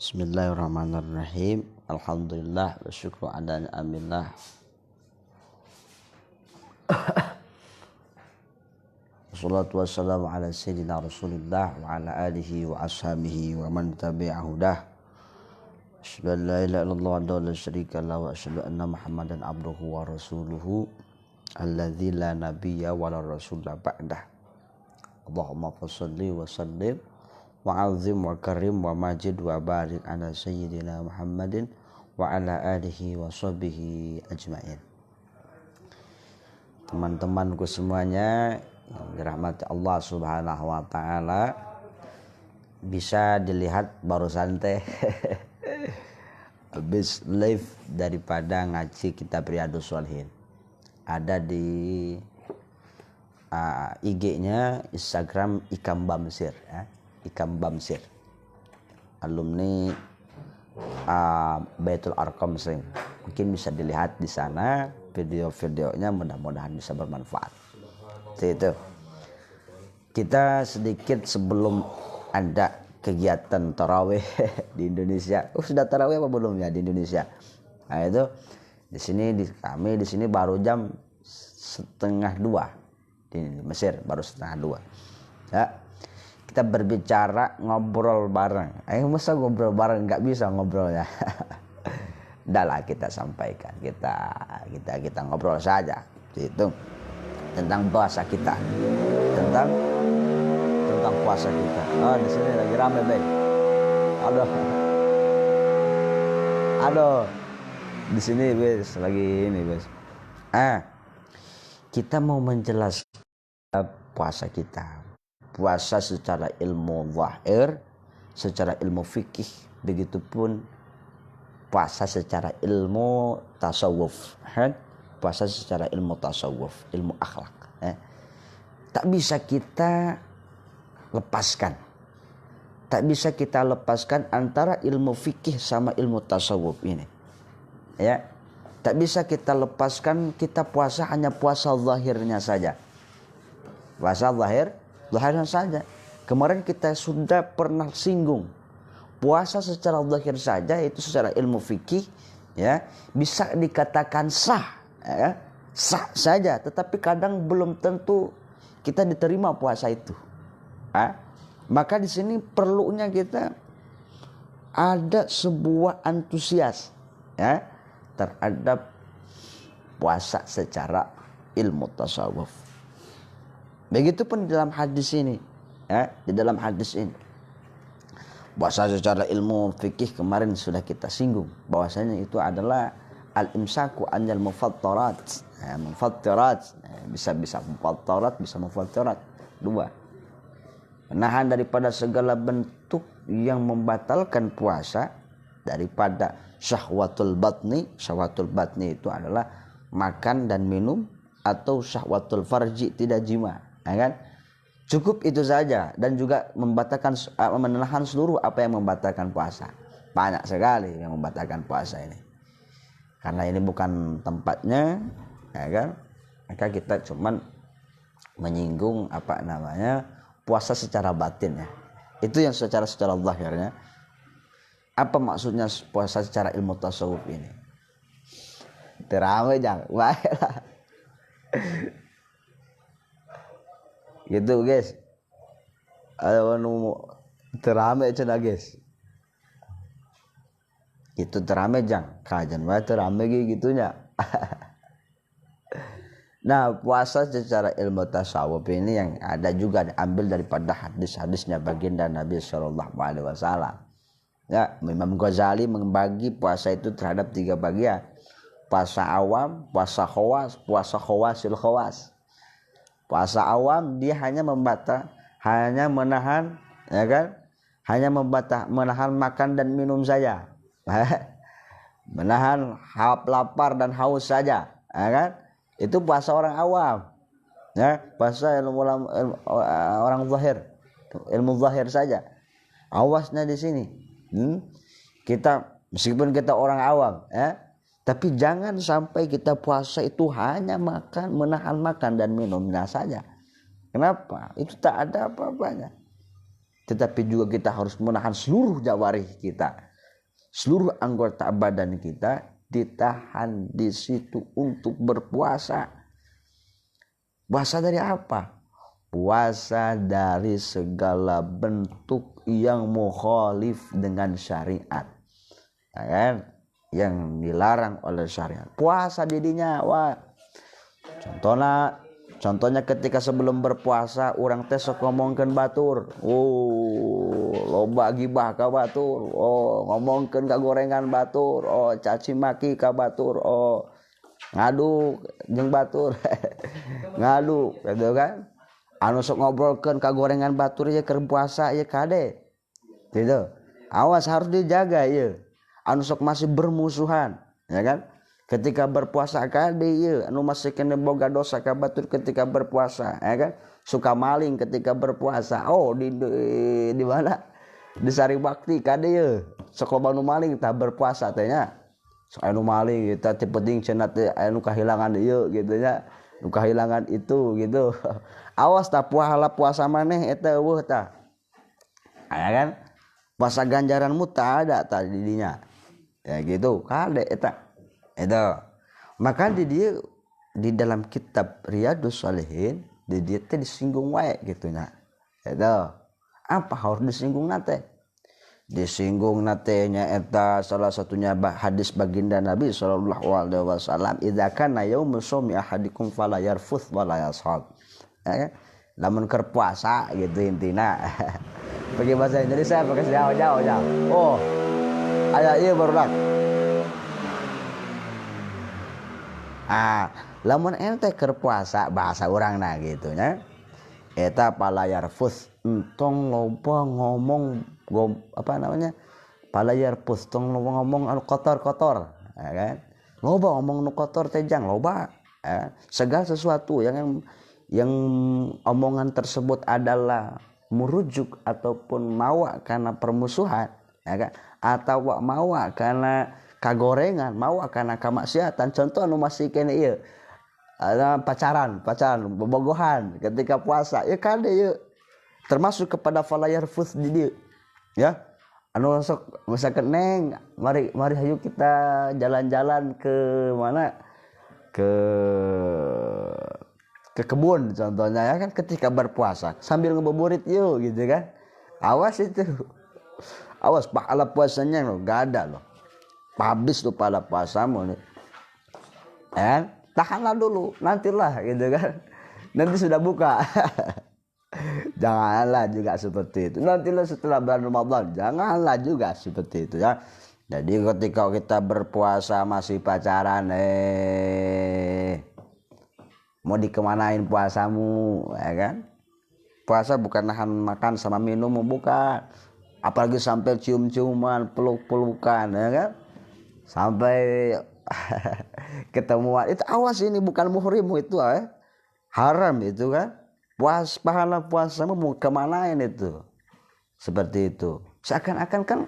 Bismillahirrahmanirrahim. Alhamdulillah wa syukru ala ni'amillah. Wassalatu wassalamu ala sayyidina Rasulillah wa ala alihi wa ashabihi wa man tabi'ahu dah. Asyhadu an la ilaha illallah wa la syarika lahu wa asyhadu anna Muhammadan abduhu wa rasuluhu alladzi la nabiyya wa la rasula ba'dah. Allahumma shalli wa sallim wa'azim wa karim wa majid wa barik ala sayyidina Muhammadin wa ala alihi wa sahbihi ajma'in. Teman-temanku semuanya yang dirahmati Allah Subhanahu wa taala, bisa dilihat barusan teh habis live daripada ngaji kitab Riyadhus Shalihin. Ada di IG-nya Instagram Ikam Bamsir ya. Ikam Bamsir, alumni Baitul Arqam Sering. Mungkin bisa dilihat di sana video-videonya, mudah-mudahan bisa bermanfaat. Itu kita sedikit sebelum ada kegiatan tarawih di Indonesia. Sudah tarawih apa belum ya di Indonesia? Nah itu kami di sini baru jam 1:30 di Mesir, baru 1:30 ya. Kita berbicara, ngobrol bareng. Masa ngobrol bareng, nggak bisa ngobrol ya. Udahlah kita sampaikan, kita ngobrol saja. Itu tentang puasa kita, tentang puasa kita. Oh, di sini lagi rame, Bang. Aduh. Di sini, Bes, lagi ini, Bes. Kita mau menjelaskan puasa kita. Puasa secara ilmu zahir, secara ilmu fikih, begitupun puasa secara ilmu tasawuf. Puasa secara ilmu tasawuf, ilmu akhlak. Tak bisa kita lepaskan. Tak bisa kita lepaskan antara ilmu fikih sama ilmu tasawuf ini. Ya. Tak bisa kita lepaskan kita puasa hanya puasa zahirnya saja. Puasa zahirnya saja. Kemarin kita sudah pernah singgung, puasa secara zahir saja itu secara ilmu fikih ya bisa dikatakan sah ya, sah saja, tetapi kadang belum tentu kita diterima puasa itu. Maka di sini perlunya kita ada sebuah antusias ya terhadap puasa secara ilmu tasawuf. Begitupun di dalam hadis ini, ya, di dalam hadis ini. Puasa secara ilmu fikih kemarin sudah kita singgung, bahwasanya itu adalah al-imsaku anil mufattirat. Mufattirat bisa mufattirat, bisa mufattirat. Dua. Menahan daripada segala bentuk yang membatalkan puasa daripada syahwatul batni. Syahwatul batni itu adalah makan dan minum, atau syahwatul farji, tidak jima. Ya kan? Cukup itu saja, dan juga menahan seluruh apa yang membatalkan puasa. Banyak sekali yang membatalkan puasa ini. Karena ini bukan tempatnya, ya kan? Maka kita cuman menyinggung puasa secara batin ya. Itu yang secara zahirnya. Apa maksudnya puasa secara ilmu tasawuf ini? Terawih jangan, baiklah. Gitu guys, ada terame cina guys, itu terame jang kajian wae terame gitunya. Nah, puasa secara ilmu tasawuf ini yang ada juga diambil daripada hadis-hadisnya baginda Nabi Shallallahu Alaihi Wasallam. Ya, Imam Ghazali membagi puasa itu terhadap 3 bagian: puasa awam, puasa khawas, puasa khawasil khawas. Puasa awam dia hanya menahan, ya kan? Menahan makan dan minum saja. Menahan lapar dan haus saja, ya kan? Itu puasa orang awam. Ya, puasa orang zahir. Ilmu zahir saja. Awasnya di sini. Kita meskipun kita orang awam, ya, tapi jangan sampai kita puasa itu hanya menahan makan dan minumnya saja. Kenapa? Itu tak ada apa-apanya. Tetapi juga kita harus menahan seluruh jawarih kita. seluruh anggota badan kita ditahan di situ untuk berpuasa. Puasa dari apa? Puasa dari segala bentuk yang mukhalif dengan syariat, ya kan? Yang dilarang oleh syariat. Puasa didinya, wah. Contohnya ketika sebelum berpuasa orang teh sok ngomongkeun batur. Oh, loba gibah ka batur. Oh, ngomongkeun kagorengan batur. Oh, caci maki ka batur. Oh, ngadu jeung batur. Ngadu, gitu kan? Anu sok ngobrolkeun kagorengan batur ye keur puasa ye kade. Gitu. Awas harus dijaga ye. Anu sok masih bermusuhan, ya kan? Ketika berpuasa kade ieu anu masih kena boga dosa ka batur ketika berpuasa, ya kan? Suka maling ketika berpuasa. Oh, di mana? Di Sari Bakti kade ieu. Sok loba nu maling tah berpuasa teh nya. Sok anu maling eta teh penting cenah teh anu kahilangan ieu gitu nya. Nu kahilangan itu gitu. Awas tah pahala puasa maneh eta eueuh tah. Ya kan? Puasa ganjaranmu tah ada tah di dinya. Ya gitu, kade eta. Itu. Maka di dalam kitab Riyadhus Shalihin di dia teh disinggung wae gitu nya. Itu. Apa harus disinggung nate? Disinggung nate nya eta salah satunya hadis baginda Nabi sallallahu alaihi wasallam, "Idza kana yaumul shaumi ahadikum fala yarfuth wala yashab." Ya, lamun keur puasa gitu intina. Pakai bahasa Indonesia pakai jauh. Oh, aya ieu barudak. Lamun ente keur puasa bahasa urangna gitu nya. Eta palayar fus entong loba ngomong apa namanya? Palayar fus tong loba ngomong anu kotor-kotor, ya kan? Loba ngomong nu kotor teh jang loba. Segala sesuatu yang omongan tersebut adalah merujuk ataupun mawa karena permusuhan, ya kan? Atau mawa karena kagorengan, mawa karena kamaksiatan. Contoh anu masih kene ieu pacaran bobogohan ketika puasa ya kade ieu termasuk kepada falayar fus di dieu ya. Anu sok misalkan neng mari hayu kita jalan-jalan ke mana ke kebun contohnya ya kan, ketika berpuasa sambil ngebuburit yuk gitu kan. Awas itu, awas pahala puasanya lo gak ada loh, habis tuh pahala puasamu nih. Tahanlah dulu, nantilah gitu kan. Nanti sudah buka. Janganlah juga seperti itu. Nantilah setelah bulan Ramadan, janganlah juga seperti itu ya. Jadi ketika kita berpuasa masih pacaran, mau dikemanain puasamu, ya kan? Puasa bukan nahan makan sama minum, bukan. Apalagi sampai cium-ciuman, peluk-pelukan, ya kan? Sampai ketemuan itu, awas ini bukan muhrim itu, haram itu kan. Pahala puasamu mau kemanain itu, seperti itu. Seakan-akan kan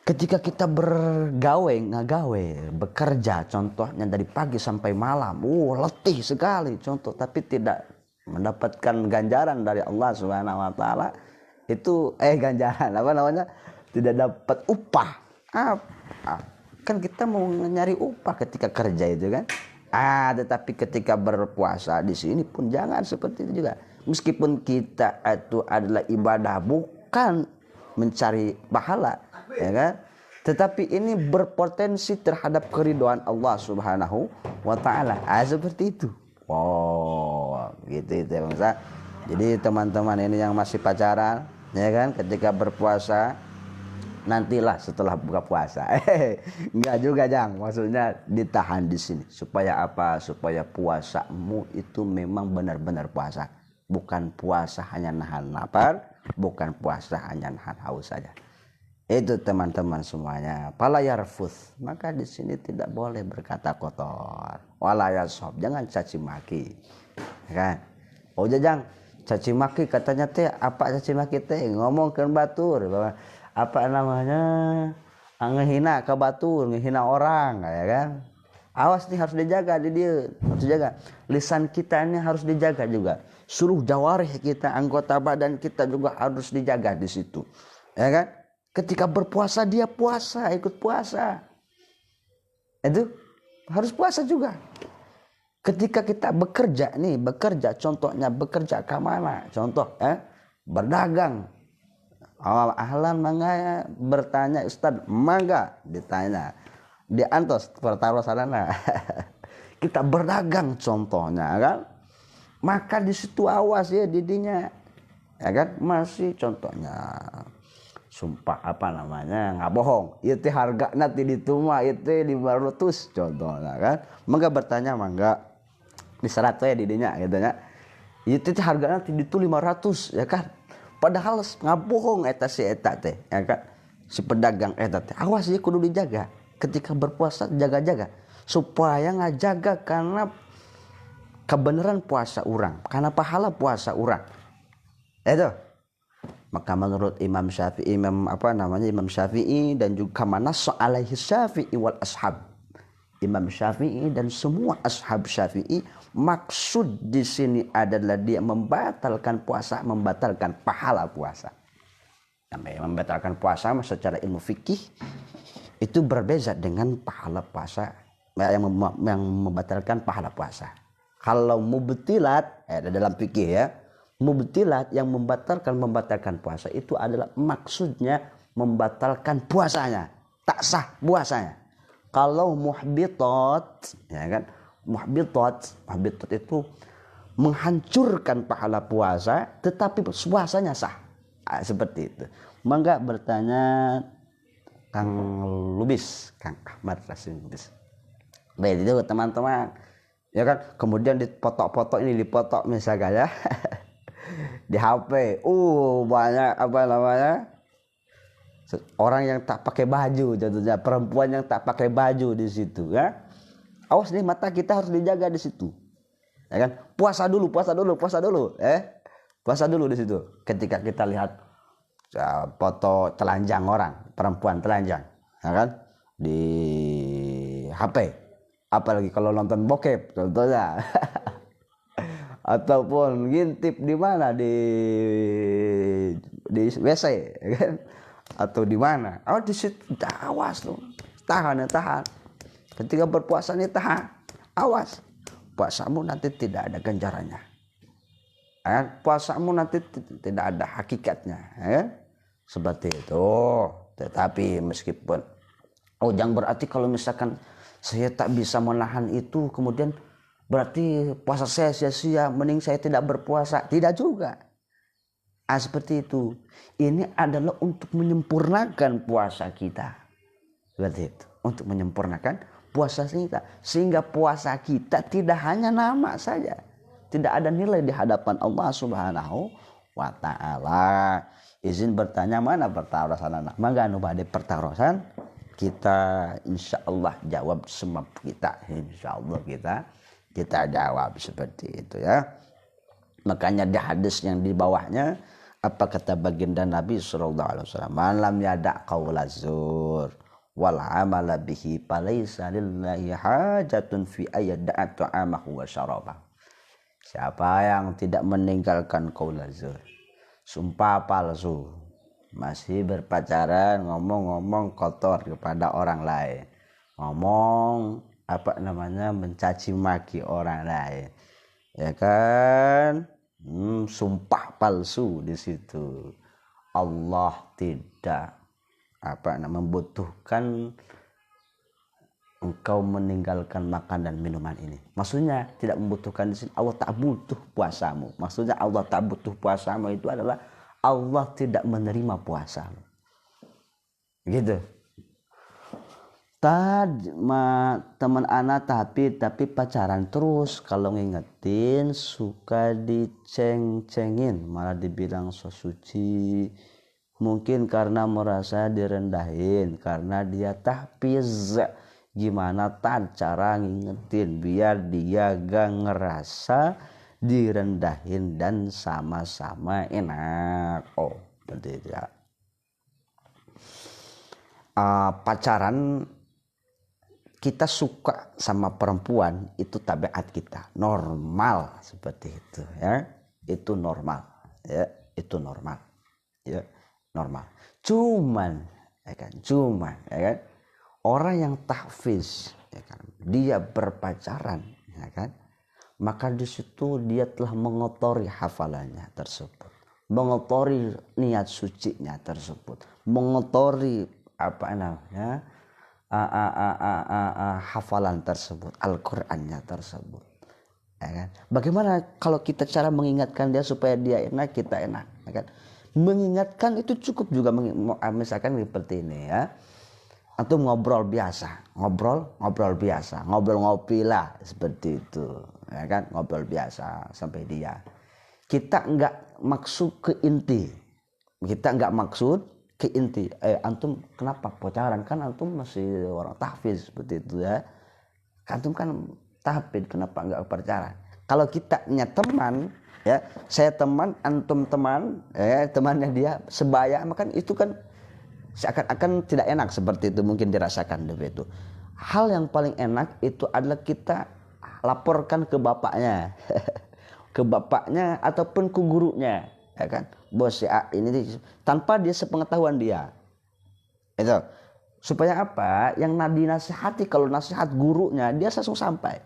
ketika kita ngagawe, bekerja, contohnya dari pagi sampai malam, letih sekali contoh, tapi tidak mendapatkan ganjaran dari Allah Subhanahu wa taala. Itu ganjaran apa namanya? Tidak dapat upah. Kan kita mau nyari upah ketika kerja itu kan. Tetapi ketika berpuasa di sini pun jangan seperti itu juga. Meskipun kita itu adalah ibadah, bukan mencari pahala, ya kan? Tetapi ini berpotensi terhadap keridhaan Allah Subhanahu wa taala. Seperti itu. Gitu itu ya bangsa. Jadi teman-teman ini yang masih pacaran, ya kan, ketika berpuasa nantilah setelah buka puasa. Enggak juga Jang, maksudnya ditahan di sini supaya apa? Supaya puasamu itu memang benar-benar puasa, bukan puasa hanya nahan lapar, bukan puasa hanya nahan haus saja. Itu teman-teman semuanya. Fala yarfuth, maka di sini tidak boleh berkata kotor. Wala yashab, jangan caci maki. Kan? Jang, caci maki katanya teh apa caci maki teh? Ngomongkeun batur, apa namanya, ngehina ke batur, ngehina orang, ya kan? Awas nih, harus dijaga di dia, harus dijaga. Lisan kita ini harus dijaga juga. Seluruh jawarih kita, anggota badan kita juga harus dijaga di situ, ya kan? Ketika berpuasa dia puasa, ikut puasa. Itu harus puasa juga. Ketika kita bekerja nih, contohnya bekerja ke mana? Contoh, berdagang. Oh, ahlan mangga bertanya Ustaz, mangga ditanya. Di antos pertaruh sarana. Kita berdagang contohnya kan. Maka di situ awas ya didinya. Ya kan? Masih contohnya sumpah nggak bohong itu harga nanti dituma itu 500 contohnya kan mangga bertanya mangga di 100 ya didinya gitu ya itu harga nanti ditu 500 ya kan padahal nggak bohong eta si eta teh ya kan si pedagang eta teh awas ya kudu dijaga ketika berpuasa jaga-jaga supaya ngajaga karena kebenaran puasa orang karena pahala puasa orang itu. Maka menurut Imam Syafi'i, Imam Syafi'i dan juga manassa alaihi Syafi'i wal ashab. Imam Syafi'i dan semua ashab Syafi'i maksud di sini adalah dia membatalkan puasa, membatalkan pahala puasa. Namanya membatalkan puasa secara ilmu fikih itu berbeda dengan pahala puasa yang membatalkan pahala puasa. Kalau mubtilat dalam fikih ya mubtilat yang membatalkan puasa itu adalah maksudnya membatalkan puasanya, tak sah puasanya. Kalau muhbitat, ya kan, muhbitat itu menghancurkan pahala puasa, tetapi puasanya sah. Seperti itu. Mangga bertanya Kang Lubis, Kang Ahmad Rasim Lubis. Baik itu teman-teman, ya kan. Kemudian dipoto-foto ini dipoto misalnya ya. Di HP banyak orang yang tak pakai baju contohnya perempuan yang tak pakai baju di situ ya awas nih mata kita harus dijaga di situ ya kan puasa dulu puasa dulu di situ ketika kita lihat foto telanjang orang perempuan telanjang ya kan di HP apalagi kalau nonton bokep contohnya ataupun ngintip di mana di WC kan atau di mana di situ awas tuh tahan ketika berpuasa nih tahan awas puasamu nanti tidak ada ganjarannya puasamu nanti tidak ada hakikatnya seperti itu tetapi meskipun jangan berarti kalau misalkan saya tak bisa menahan itu kemudian berarti puasa saya sia-sia, mending saya tidak berpuasa. Tidak juga. Seperti itu. Ini adalah untuk menyempurnakan puasa kita. Seperti itu. Untuk menyempurnakan puasa kita. Sehingga puasa kita tidak hanya nama saja. Tidak ada nilai di hadapan Allah Subhanahu wa ta'ala. Izin bertanya mana pertaruhan anak. Mangga anu bade pertaruhan. Kita insya Allah jawab semua kita. Insya Allah kita jawab seperti itu ya. Makanya di hadis yang di bawahnya apa kata baginda Nabi sallallahu alaihi wasallam, "Man lam yada' qaula zur wal 'amala bihi falaysa lillahi hajatun fi ayyada'a ta'amahu wa syarabahu." Siapa yang tidak meninggalkan qaula zur, sumpah palsu, masih berpacaran, ngomong-ngomong kotor kepada orang lain, ngomong mencaci maki orang lain ya kan sumpah palsu di situ Allah tidak membutuhkan engkau meninggalkan makan dan minuman ini maksudnya tidak membutuhkan di sini Allah tak butuh puasamu maksudnya Allah tak butuh puasamu itu adalah Allah tidak menerima puasamu gitu. Teman anak tapi pacaran terus kalau ngingetin suka diceng-cengin malah dibilang so suci mungkin karena merasa direndahin karena dia tahfiz gimana cara ngingetin biar dia gak ngerasa direndahin dan sama-sama enak berarti ya pacaran kita suka sama perempuan itu tabiat kita normal seperti itu ya itu normal ya normal. Cuman ya kan, orang yang tahfiz, ya kan, dia berpacaran, ya kan, maka di situ dia telah mengotori hafalannya tersebut, mengotori niat sucinya tersebut, mengotori apa namanya hafalan tersebut, Al-Qur'annya tersebut, ya kan. Bagaimana kalau kita cara mengingatkan dia supaya dia enak, kita enak, ya kan. Mengingatkan itu cukup juga, misalkan seperti ini ya, atau ngobrol biasa, ngobrol biasa, ngobrol ngopi lah seperti itu, ya kan, ngobrol biasa sampai dia. Kita enggak maksud ke inti, antum kenapa pacaran, kan antum masih orang tahfiz seperti itu ya, antum kan tahfiz, kenapa enggak pacaran? Kalau kita punya teman ya, saya teman, antum teman, temannya dia sebaya, maka itu kan seakan-akan tidak enak seperti itu, mungkin dirasakan begitu. Hal yang paling enak itu adalah kita laporkan ke bapaknya ke bapaknya ataupun ke gurunya, ya kan, bos ya ini, tanpa dia sepengetahuan dia itu, supaya apa, yang dinasihati, kalau nasihat gurunya dia langsung sampai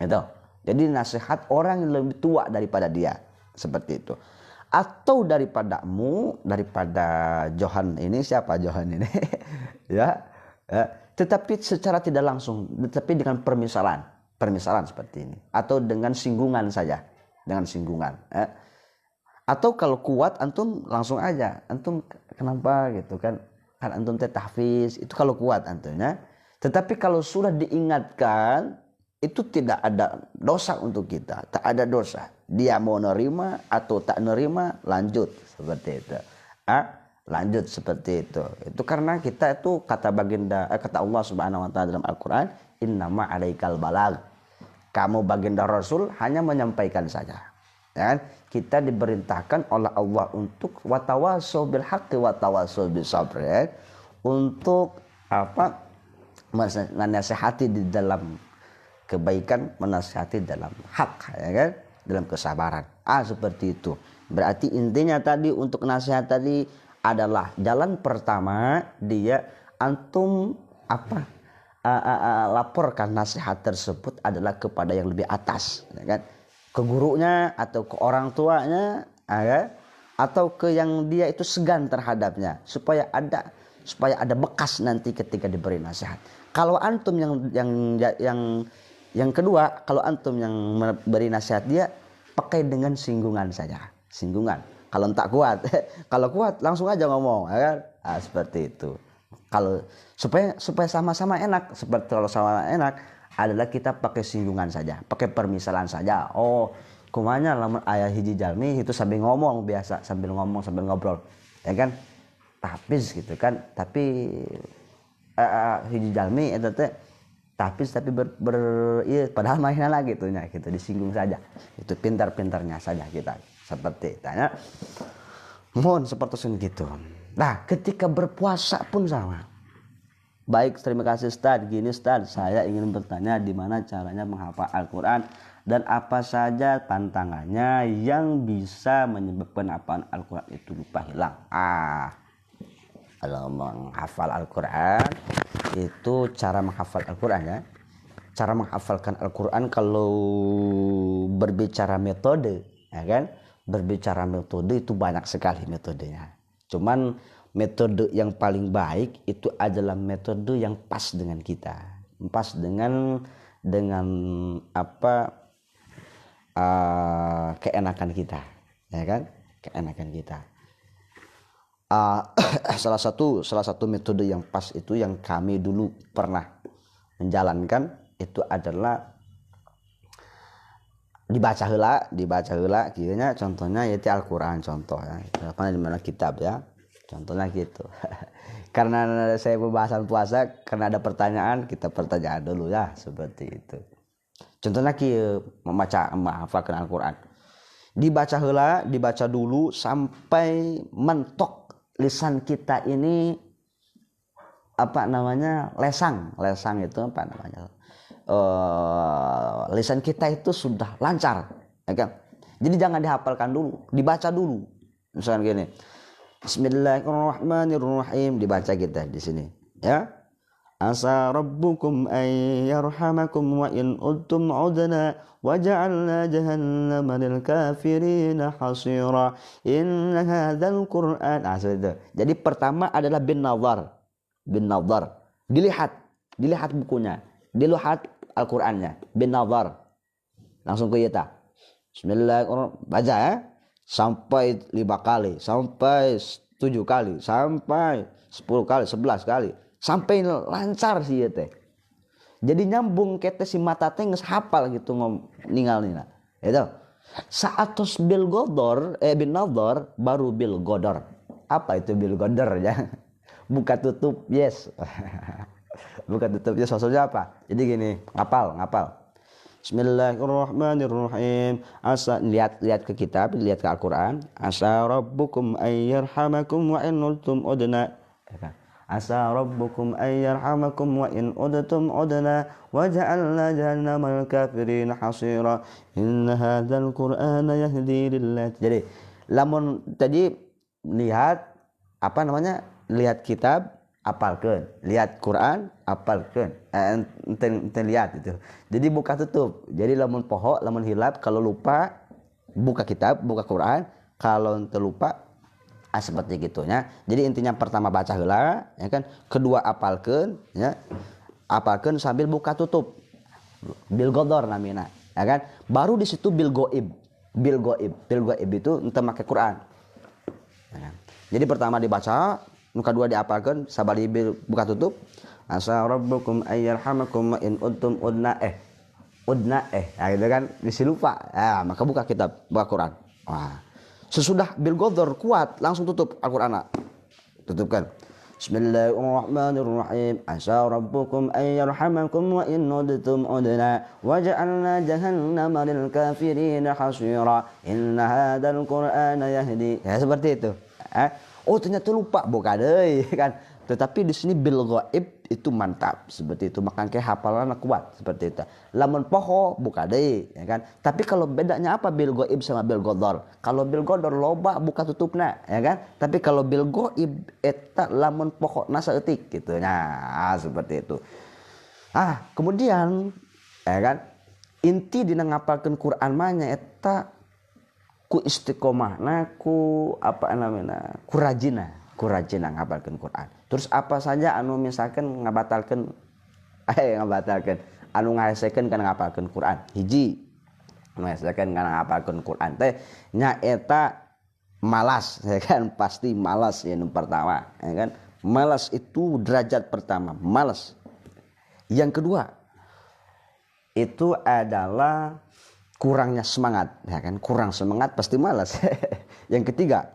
itu. Jadi nasihat orang yang lebih tua daripada dia seperti itu, atau daripada Johan ini, siapa Johan ini ya, tetapi secara tidak langsung, tetapi dengan permisalan seperti ini, atau dengan singgungan saja, atau kalau kuat antum langsung aja, antum kenapa gitu kan antum tahfiz, itu kalau kuat antumnya. Tetapi kalau sudah diingatkan, itu tidak ada dosa untuk kita, tak ada dosa. Dia mau nerima atau tak nerima, lanjut seperti itu. Lanjut seperti itu. Itu karena kita itu kata Allah Subhanahu wa taala dalam Al-Qur'an, innama 'alaikal balag. Kamu baginda Rasul hanya menyampaikan saja. Ya kan? Kita diperintahkan oleh Allah untuk watawasau bil haqqi watawasau bis sabr, ya? Untuk apa? Menasihati di dalam kebaikan, menasihati dalam hak, ya kan, dalam kesabaran. Seperti itu. Berarti intinya tadi untuk nasihat tadi adalah jalan pertama, dia antum laporkan nasihat tersebut adalah kepada yang lebih atas, ya kan, ke gurunya atau ke orang tuanya, ya, atau ke yang dia itu segan terhadapnya, supaya ada bekas nanti ketika diberi nasihat. Kalau antum yang kedua, kalau antum yang memberi nasihat dia, pakai dengan singgungan saja, kalau tak kuat kalau kuat langsung aja ngomong, ya kan. Seperti itu. Kalau supaya sama-sama enak, seperti kalau sama enak adalah kita pakai singgungan saja, pakai permisalan saja. Kumanya lamun ayah hiji jalmi itu sambil ngomong biasa, sambil ngobrol, ya kan, tahfiz gitu kan. Tapi hiji jalmi itu teh tahfiz tapi padahal mainan lagi gitu nya, gitu disinggung saja. Itu pintar-pintarnya saja kita seperti tanya. Mohon seperti itu. Nah, ketika berpuasa pun sama. Baik, terima kasih Ustaz. Gini Ustaz, saya ingin bertanya di mana caranya menghafal Al-Qur'an dan apa saja tantangannya yang bisa menyebabkan hafalan Al-Qur'an itu lupa hilang. Kalau menghafal Al-Qur'an itu cara menghafal Al-Qur'an, ya. Cara menghafalkan Al-Qur'an kalau berbicara metode, ya kan? Berbicara metode itu banyak sekali metodenya. Cuman metode yang paling baik itu adalah metode yang pas dengan kita, pas dengan keenakan kita, ya kan, keenakan kita. Salah satu metode yang pas itu yang kami dulu pernah menjalankan itu adalah dibaca heula kiranya, contohnya yaitu Al-Qur'an, contoh ya, apa di mana kitab ya, contohnya gitu. Karena saya pembahasan puasa, karena ada pertanyaan, kita pertanyaan dulu ya, seperti itu. Contohnya menghafalkan Al-Qur'an, dibaca heula, dibaca dulu sampai mentok lisan kita ini lesang itu lisan kita itu sudah lancar, ya kan. Jadi jangan dihafalkan dulu, dibaca dulu. Misalnya gini, Bismillahirrahmanirrahim dibaca kita di sini ya. Asa rabbukum ay yarhamakum wa in udtum udna wa ja'alna jahannama lil kafirina hasira inna hadzal qur'an. Jadi pertama adalah bin nazar. Dilihat bukunya, dilihat Al-Qur'annya, bin nazar. Langsung ke kita. Bismillahirrahmanirrahim. Baca ya. Sampai 5 kali, sampai 7 kali, sampai 10 kali, 11 kali. Sampai lancar sih ya teh. Jadi nyambung kete si mata teh geus hafal gitu ningalina. Itu. Saatos bil godor bin nadhar baru bil godor. Apa itu bil godor ya? Buka tutup yes. Buka tutup yes maksudnya apa? Jadi gini, ngapal. Bismillahirrahmanirrahim. Asa lihat ke kitab, lihat ke Al-Qur'an. Asa rabbukum ayyarhamakum wa in ultum udna. Asa rabbukum ayyarhamakum wa in udtum udna wa ja'alna jahannama lil kafirin hasira inna hadzal qur'ana yahdi lillati. Jadi lamun tadi lihat apa namanya? Lihat kitab apalkeun, lihat Quran apalkeun, ente lihat itu. Jadi buka tutup. Jadi lamun poho, lamun hilap, kalau lupa buka kitab, buka Quran, kalau ente lupa seperti gitunya. Jadi intinya pertama baca heula, ya kan? Kedua apalkeun, ya. Apalkeun sambil buka tutup. Bil godor namina, ya kan? Baru di situ bil goib. Bil goib itu ente make Quran. Ya kan? Jadi pertama dibaca, muka dua diapalkan, sabari buka tutup. Asa rabbukum ayyarhamakum wa in untum udna nah gitu kan, mesti lupa. Maka buka kitab, buka Quran. Sesudah bil godor kuat, langsung tutup Al-Qur'an. Tutupkan. Bismillahirrahmanirrahim. Asa rabbukum ayyarhamakum wa in udtum udna wa ja'alna jahannama lil kafirin hasira inna hadzal qur'ana yahdi. Ya seperti itu. Oh ternyata lupa buka deh kan. Tetapi di sini bil ghaib itu mantap seperti itu. Makanya kayak hafalannya kuat seperti itu. Lamun poho buka deh ya kan. Tapi kalau bedanya apa bil ghaib sama bil godor? Kalau bil godor loba buka tutupna ya kan. Tapi kalau bil ghaib eta lamun poho nasa etik gitu. Nah seperti itu. Kemudian ya kan inti dina ngapalkeun Quran mah nya eta ku istiqomah ku apa namanya ku rajina ngapalkeun Quran. Terus apa saja anu misalkan ngabatalkeun anu ngahesekeun kana ngapalkeun Quran. Hiji ngahesekeun kana ngapalkeun Quran teh nya eta malas ya kan, pasti malas ya nu pertama ya kan. Malas itu derajat pertama, malas. Yang kedua itu adalah kurangnya semangat ya kan, kurang semangat pasti malas. Yang ketiga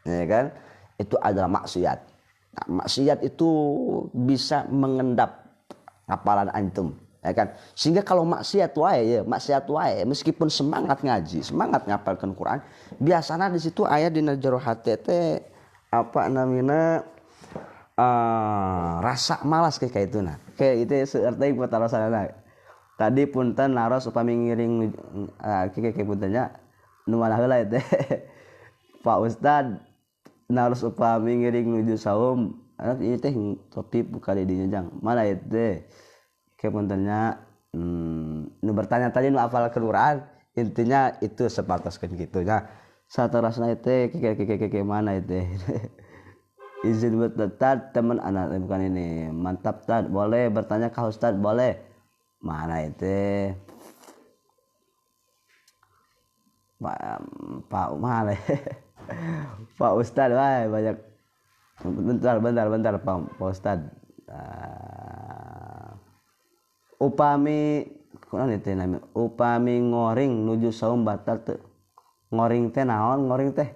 ya kan itu adalah maksiat. Maksiat itu bisa mengendap hafalan antum ya kan, sehingga kalau maksiat wae meskipun semangat ngaji, semangat ngapalkeun Quran, biasanya di situ aya dina jero hate teh apa namina rasa malas kayak itu kayak itu seueur teh buat rasana. Tadi punten naros upami ngiring kayak puntennya nu mana heula teh Pak Ustad naros upami ngiring nuju saum ieu teh topi buka di dinya jang mana teh kayak puntennya nu bertanya tadi nu hafal Quran intinya itu sepataskeun kitu nya saterasna teh kayak mana teh izin buat Tad teman anak bukan ini mantap Tad boleh bertanya ke Ustad boleh. Mana itu Pak Umar Pak Ustad banyak bentar Pak Ustad upami ngoring nuju saum batal teu ngoring teh naon ngoring teh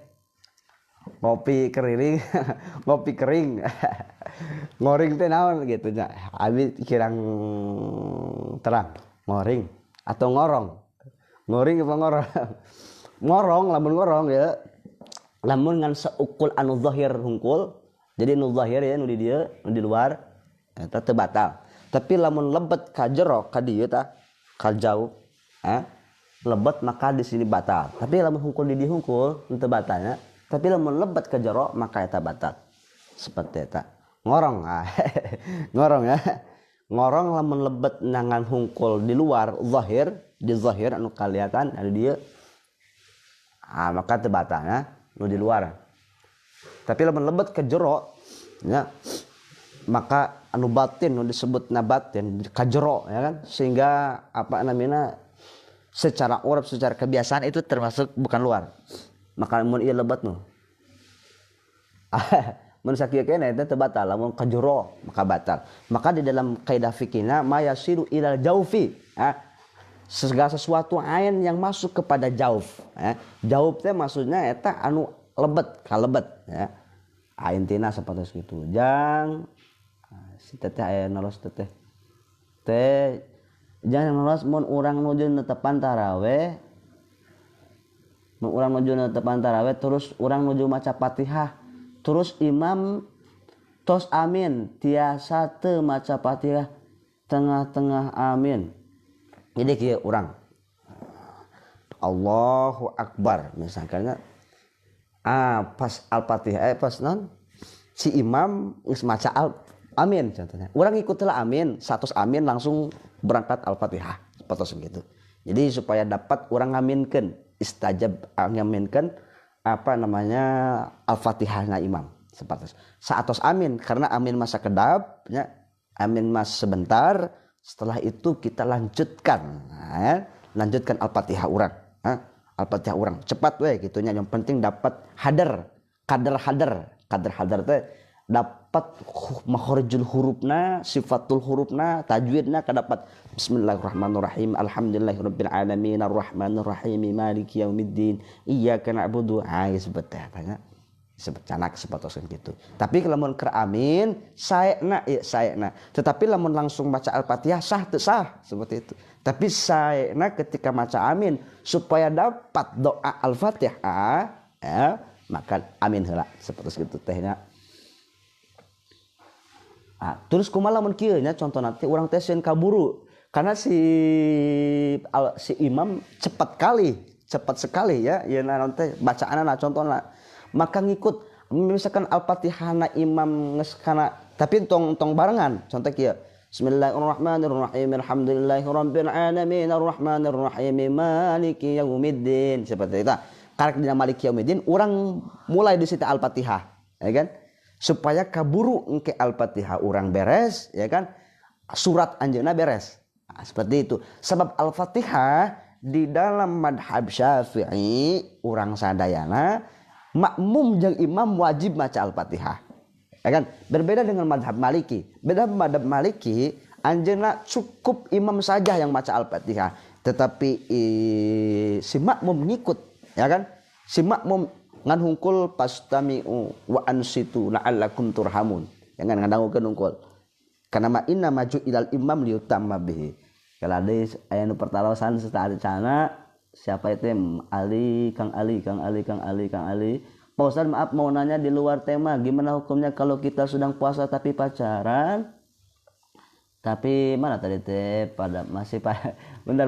ngopi kering ngoring teh naon gitu nya abi kirang terang ngoring atau ngoring apa ngorong lamun ngorong ya lamun ngan seukul anu zahir hungkul jadi nu zahir ya nu di dieu nu di luar eta teu batal. Tapi lamun lebet ka jero ka dieu tah ka jauh lebet maka di sini batal. Tapi lamun hungkul di dieu hungkul teu batalnya Tapi lamun lebat ke jero maka eta batal. Seperti eta. Ngorong. Ngorong ya. Ngorong lamun lebat nangan hungkul di luar di zahir anu kelihatan ada dia. Maka teu batal ya, nu di luar. Tapi lamun lebat ke jero ya maka anu batin nu disebutna batin ka jero ya kan, sehingga apa namanya secara urip secara kebiasaan itu termasuk bukan luar. Maka mun ieu lebat nu mun sakieu keneh teh teu batal, lamun ka jero maka batal. Maka di dalam kaidah fikihna ma yasiru ilal jaufi, segala sesuatu ain yang masuk kepada jauf. Jauf teh maksudnya eta anu lebet, kalebet ya. Intina seperti itu. Jang si teteh aya naros teteh. Teh jangan naros mun urang nuju netepan tarawih. Mun urang nuju netepan tarawih terus urang nuju maca Fatihah. Terus imam tos amin tiasa teu maca Fatihah tengah-tengah amin. Jadi kieu urang Allahu Akbar misalkan pas Al-Fatihah pas non si imam geus maca amin contohnya. Urang ikut heula amin, satos amin langsung berangkat Al-Fatihah seperti gitu. Jadi supaya dapat urang ngaminkeun istajab ngaminkeun apa namanya Al-Fatihahna imam seperti saatos amin karena amin masa kedap ya, amin mas sebentar, setelah itu kita lanjutkan lanjutkan Al-Fatihah urang Al-Fatihah urang cepat we gitunya, yang penting dapat kadar hadar teh dapat makharijul hurufna, sifatul hurufna, tajwidna kadapat. Bismillahirrahmanirrahim. Alhamdulillahirabbil alamin arrahmanir rahim maliki yaumiddin iyyaka na'budu. Sebut teh tanya. Sebut canak sepatosan gitu. Tapi lamun keur amin saena. Tetapi lamun langsung baca Al-Fatihah sah teu sah seperti itu. Tapi saena ketika maca amin supaya dapat doa Al-Fatihah maka amin heula seperti itu tehnya. Terus kumaha lamun kieu nya contoh nanti urang teh sieun kaburu karena si imam cepat sekali ya naon teh bacaanna contohna maka ngikut misalkan Al-Fatihahna imam geus kana tapi tong barengan contoh kieu Bismillahirrahmanirrahim alhamdulillahirabbil alamin arrahmanir rahim maliki yaumiddin seperti itu. Karek dina maliki yaumiddin urang mulai di situ Al-Fatihah ya kan supaya kaburu engke Al-Fatihah urang beres ya kan surat anjeunna beres. Seperti itu sebab Al-Fatihah di dalam madhab Syafi'i urang sadayana makmum jeung imam wajib maca Al-Fatihah ya kan berbeda dengan madhab Maliki. Beda madhab Maliki anjeunna cukup imam saja yang maca Al-Fatihah tetapi si makmum ngikut ya kan si makmum ngan hungkul pastami'u wa ansitu la'allakum turhamun jangan ngadangukeun hungkul kana ma inna maju ilal imam liutamma bihi kalau ada aya nu pertarosan satana siapa itu Kang Ali Pak Ustaz maaf mau nanya di luar tema gimana hukumnya kalau kita sedang puasa tapi pacaran tapi mana tadi teh pada masih bentar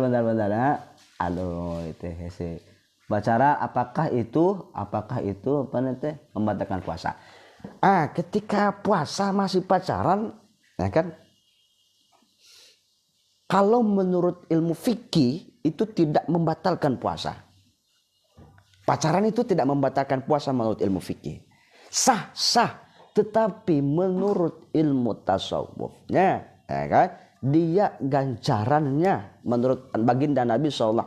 aduh itu hese Bacara apakah itu apa nanti membatalkan puasa? Ketika puasa masih pacaran, ya kan? Kalau menurut ilmu fikih itu tidak membatalkan puasa. Pacaran itu tidak membatalkan puasa menurut ilmu fikih. Sah, tetapi menurut ilmu tasawufnya, ya kan? Dia ganjarannya menurut baginda Nabi SAW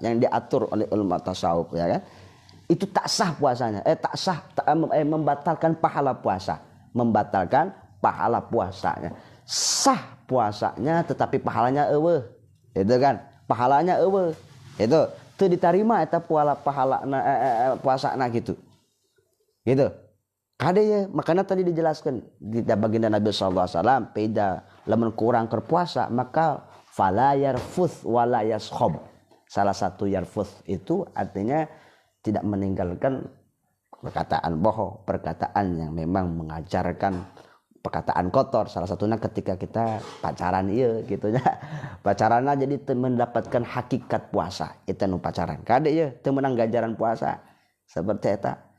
yang diatur oleh ulama tasawuf ya kan itu tak sah puasanya membatalkan pahala puasanya sah puasanya tetapi pahalanya eueuh itu kan pahalanya eueuh itu teu diterima eta puasana gitu kade ya makanya tadi dijelaskan di baginda Nabi SAW peda lamun kurang kerpuasa maka fala yarfuth wala yaskhab. Salah satu yarfuth itu artinya tidak meninggalkan perkataan bohong, perkataan yang memang mengajarkan perkataan kotor. Salah satunya ketika kita pacaran ieu gitu nya. Pacaranna jadi mendapatkan hakikat puasa. Itu nu pacaran. Kade ya teu meunang ganjaran puasa. Seperti eta.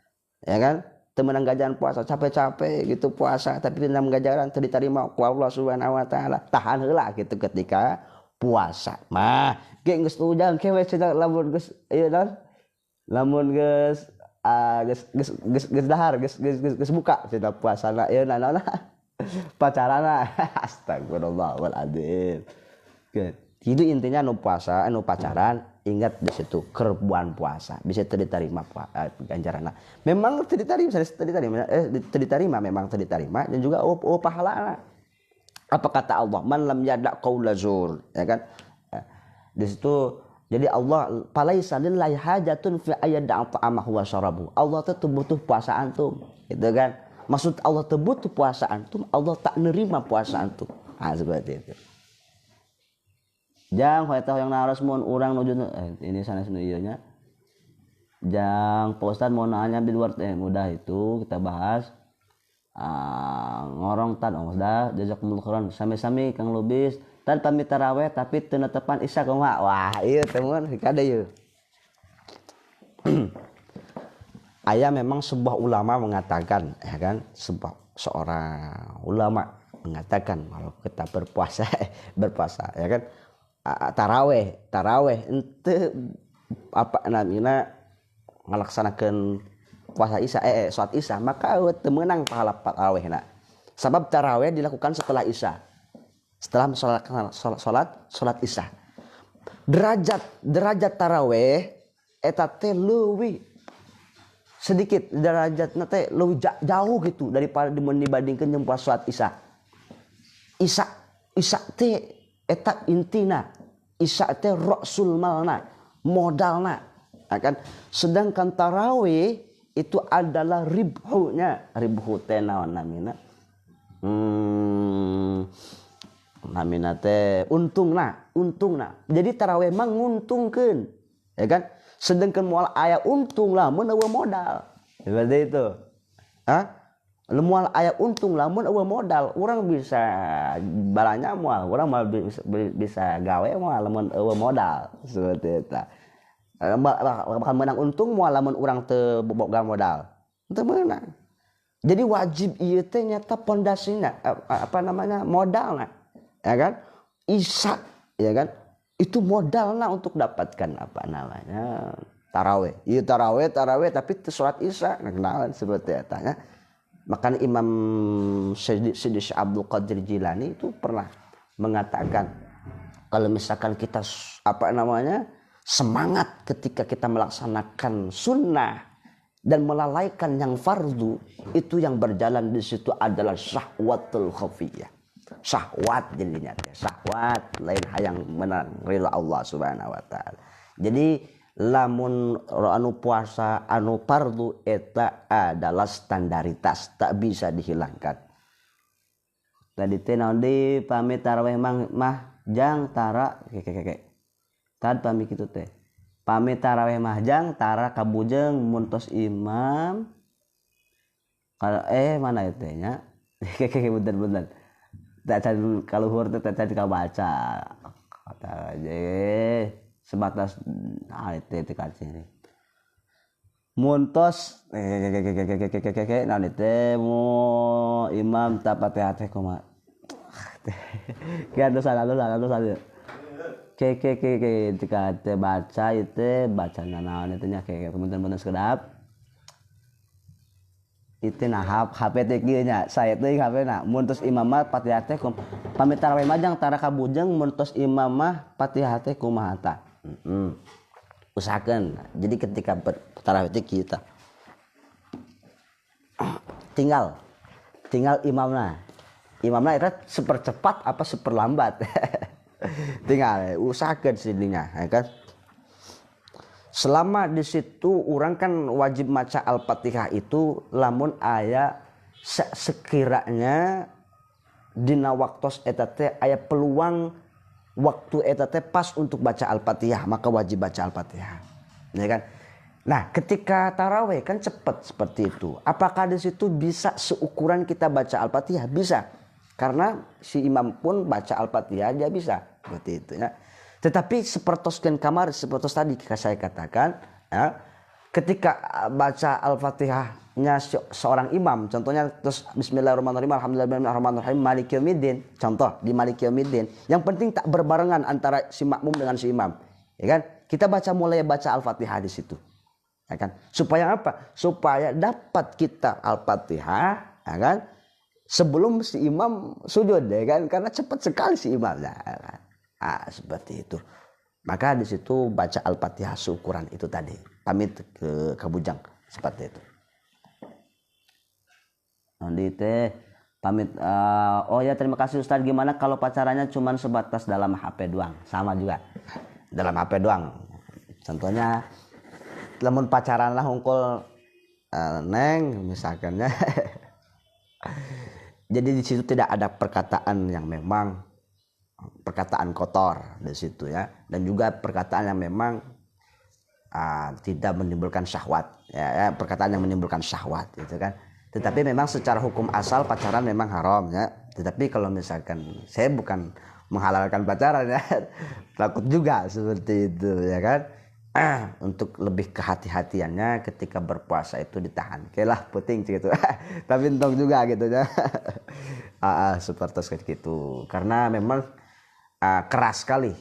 ya kan, temenang gajaran puasa capek-capek gitu puasa tapi temenang gajaran teu diterima ku Allah Subhanahu wa taala, tahan heula gitu ketika puasa mah ge geus ujang kewe cenah lamun geus ieu naon lamun geus geus dahar geus buka cenah puasana ieu naon pacarana astagfirullahaladzim. Itu intinya anu puasa anu pacaran ingat di situ kerbuan puasa bisa diterima ganjaranna. Memang diterima memang diterima dan juga pahala. Apa kata Allah? Man lam yada qaula zur, ya kan? Di situ jadi Allah falaisa lillahi hajatun fi ayyada ta'amahu wa syarabu. Allah tuh butuh puasa antum, gitu kan? Maksud Allah tuh butuh puasa antum, Allah tak nerima puasa antum. Ah seperti itu. Jang hoeta yang naros mun urang nuju ini sanes nu ieu nya. Jang Pak Ustad mau nanya di luar mudah itu kita bahas. Ngorong tan dah jazakumullah khairan sami-sami Kang Lubis tan pamit tarawih tapi teu netepan isya kumaha. Wah ieu teman kada ieu. Aya memang sebuah ulama mengatakan ya kan seorang ulama mengatakan kalau kita berpuasa ya kan tarawih ente apa namina ngalaksanakeun puasa isya salat isya maka teu meunang pahala tarawihna. Sabab tarawih dilakukan setelah isya. Setelah salat isya. Derajat tarawih eta teh leuwih sedikit derajatna teh leuwih jauh gitu daripada dibandingkeun jeung puasa salat isya. Isya teh eta intina. Isya teh rasul malna, modalna. Akan sedangkan tarawih itu adalah ribhunya. Ribhu teh naon namina? Namina teh untungna. Jadi tarawih mah nguntungkeun. Ya kan? Sedangkan moal aya untung lamun eueuh modal. Seperti itu. Moal aya untung lamun eueuh modal, urang bisa balanya moal, urang mah bisa gawe moal lamun eueuh modal. Seperti eta. Bakal menang untung moal lamun urang teu boga modal. Teu meunang. Jadi wajib ieu teh nyata pondasina apa namanya? Modalna. Ya kan? Isya, ya kan? Itu modalna untuk dapatkan apa namanya? Tarawih. Ieu tarawih tapi teu salat isya. Nah, seperti eta nya. Makanya Imam Syekh Abdul Qadir Jilani itu pernah mengatakan kalau misalkan kita apa namanya semangat ketika kita melaksanakan sunnah dan melalaikan yang fardu, itu yang berjalan di situ adalah syahwatul khafiyah. Syahwat jadinya, syahwat lain hayang menang rila Allah Subhanahu wa taala. Jadi lamun anu puasa anu fardu eta adalah standaritas tak bisa dihilangkan. Tadi teh naon deui pamit tarawih mah jang tara tad pamit kitu teh. Pamit tarawih mah jang tara kabujeng muntos imam. Kalau mana itu nya? Bener. Tak kaluhur teh tadi kabaca. Kata aja sebatas itu kaciri muntos nanti teh mau imam tapat teh koma kian dosa ketika teh baca itu bacanya naon itu nya kayak kemudian sekedap itu nah HP teh kieu nya saya teh HP na muntos imam mah Fatihah teh pamit tarawih majang tara kabujeng muntos imam mah Fatihah teh kumaha ta. Usahakan. Jadi ketika tarawih kita tinggal imamna itu sepercepat apa seperlambat. Tinggal usahakan sininya, ya kan? Selama di situ orang kan wajib maca Al-Fatihah itu lamun aya sekiranya dina waktos eta teh aya peluang waktu eta teh pas untuk baca Al-Fatihah, maka wajib baca Al-Fatihah. Ya kan? Nah, ketika tarawih kan cepat seperti itu. Apakah di situ bisa seukuran kita baca Al-Fatihah? Bisa. Karena si imam pun baca Al-Fatihah dia bisa. Seperti itu ya. Tetapi sepertoskeun kamar seperti tadi saya katakan, ya, ketika baca Al-Fatihah seorang imam, contohnya terus bismillahirrahmanirrahim, alhamdulillahirrahmanirrahim, maliki yaumiddin, contoh di maliki yaumiddin, yang penting tak berbarengan antara si makmum dengan si imam, ya kan? Kita mulai baca Al-Fatihah di situ, ya kan? Supaya apa? Supaya dapat kita Al-Fatihah, ya kan? Sebelum si imam sujud, ya kan? Karena cepat sekali si imam, ya kan? Seperti itu. Maka di situ baca Al-Fatihah syukuran itu tadi, pamit ke Kabujang seperti itu. Nanti teh pamit. Oh ya, terima kasih Ustadz. Gimana kalau pacarannya cuma sebatas dalam HP doang? Sama juga, dalam HP doang. Contohnya lamun pacaran lah hungkul neng misalkannya. Jadi di situ tidak ada perkataan yang memang perkataan kotor di situ ya, dan juga perkataan yang memang tidak menimbulkan syahwat, ya, perkataan yang menimbulkan syahwat gitu kan. Tetapi memang secara hukum asal pacaran memang haram ya. Tetapi kalau misalkan saya bukan menghalalkan pacaran ya, takut juga seperti itu ya kan. Untuk lebih kehati-hatiannya ketika berpuasa itu ditahan. Kelah puting gitu. Tapi entong juga gitu ya. Seperti itu. Karena memang keras sekali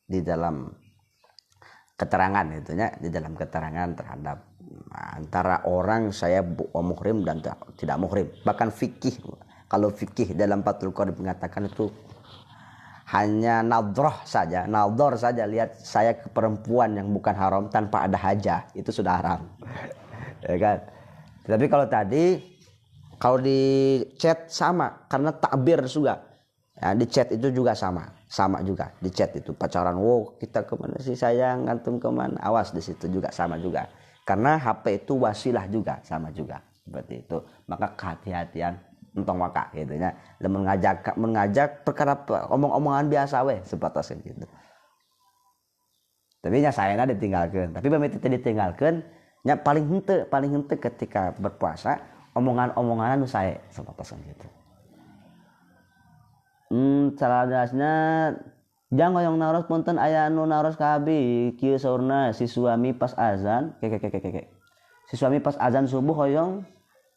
di dalam keterangan itu ya, di dalam keterangan terhadap antara orang saya muhrim dan tidak muhrim. Bahkan fikih, kalau fikih dalam Fathul Qorib mengatakan itu hanya nadroh saja, lihat saya ke perempuan yang bukan haram tanpa ada hajah itu sudah haram. Ya kan? Tapi kalau tadi kalau di chat sama, karena takbir juga. Ya, di chat itu juga sama juga di chat itu pacaran. Wow, kita kemana sih sayang, antum kemana? Awas, di situ juga sama juga. Karena HP itu wasilah juga, sama juga seperti itu. Maka kehati-hatian entong maka gitu ya. Dan mengajak perkara omong-omongan biasa weh sebatas gitu. Tapi nya sayana ditinggalkan. Tapi pamit teh ditinggalkan nya paling henteu ketika berpuasa omongan-omongan anu sae sebatas gitu. Saladasna jang hoyong naros punten aya anu naros ka abi kieu saurna si suami pas azan si suami pas azan subuh hoyong